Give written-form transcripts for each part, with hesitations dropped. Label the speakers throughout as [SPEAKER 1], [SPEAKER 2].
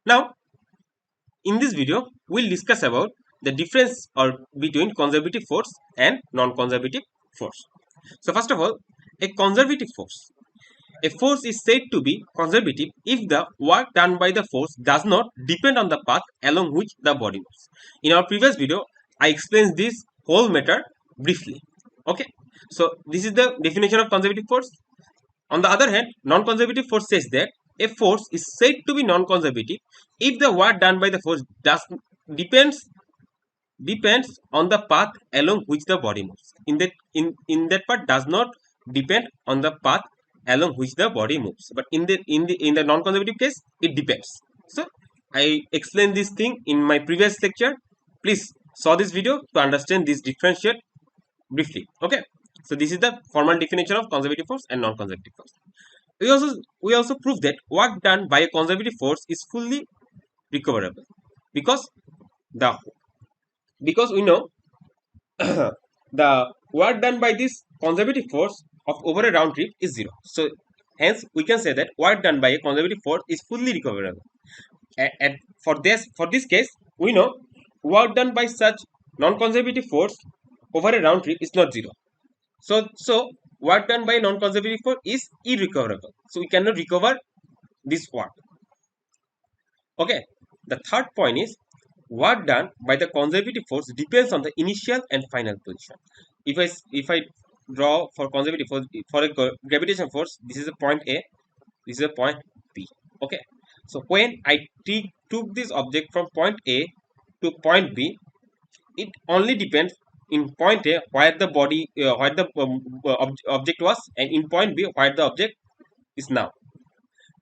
[SPEAKER 1] Now, in this video, we'll discuss about the difference between conservative force and non-conservative force. So, first of all, a conservative force. A force is said to be conservative if the work done by the force does not depend on the path along which the body moves. In our previous video, I explained this whole matter briefly. Okay, so this is the definition of conservative force. On the other hand, non-conservative force says that a force is said to be non-conservative if the work done by the force does depends depends on the path along which the body moves. In that part does not depend on the path along which the body moves. But in the non-conservative case, it depends. So I explained this thing in my previous lecture. Please saw this video to understand this differentiate briefly. Okay. So this is the formal definition of conservative force and non-conservative force. We also prove that work done by a conservative force is fully recoverable because the because we know the work done by this conservative force of over a round trip is zero. So hence we can say that work done by a conservative force is fully recoverable. And for this case, we know work done by such non-conservative force over a round trip is not zero. So work done by non-conservative force is irrecoverable. So we cannot recover this work. Okay. The third point is work done by the conservative force depends on the initial and final position. If I draw for conservative force for a gravitational force, this is a point A, this is a point B. Okay. So when I took this object from point A to point B, it only depends in point A where the body where the object was, and in point B where the object is now.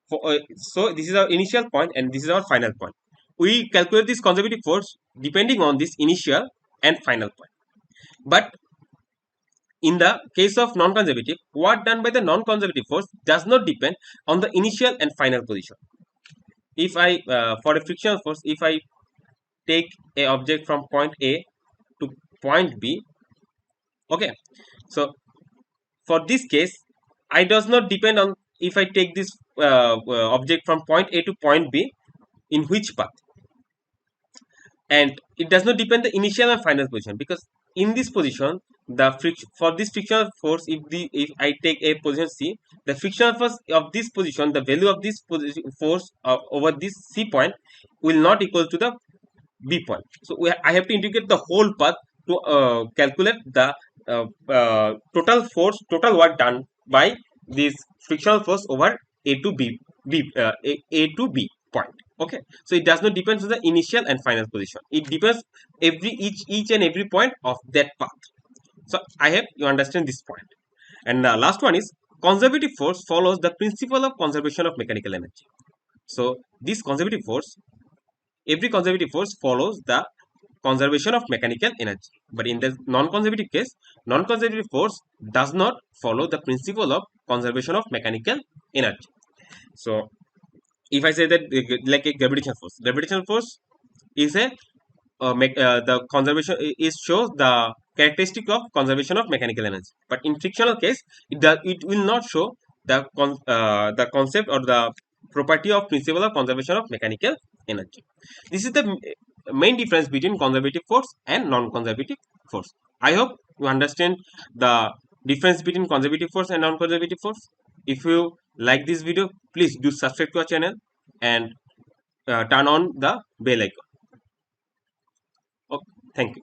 [SPEAKER 1] So this is our initial point and this is our final point. We calculate this conservative force depending on this initial and final point. But in the case of non-conservative, work done by the non-conservative force does not depend on the initial and final position. If I for a frictional force, if I take a object from point A to point B, okay, so for this case, I does not depend on if I take this object from point A to point B in which path, and it does not depend the initial and final position, because in this position the for this frictional force, if I take a position C, the frictional force of this position, the value of this force over this C point will not equal to the B point. So I have to integrate the whole path to calculate the total work done by this frictional force over A to A to B point. Okay, so it does not depend on the initial and final position. It depends each and every point of that path. So I hope you understand this point. And the last one is conservative force follows the principle of conservation of mechanical energy. So this conservative force, every conservative force follows the conservation of mechanical energy. But in the non-conservative case, non-conservative force does not follow the principle of conservation of mechanical energy. So if I say that like a gravitational force is a the conservation is shows the characteristic of conservation of mechanical energy. But in frictional case, it will not show the concept or the property of principle of conservation of mechanical energy. This is the main difference between conservative force and non-conservative force. I hope you understand the difference between conservative force and non-conservative force. If you like this video, please do subscribe to our channel and turn on the bell icon. Okay, thank you.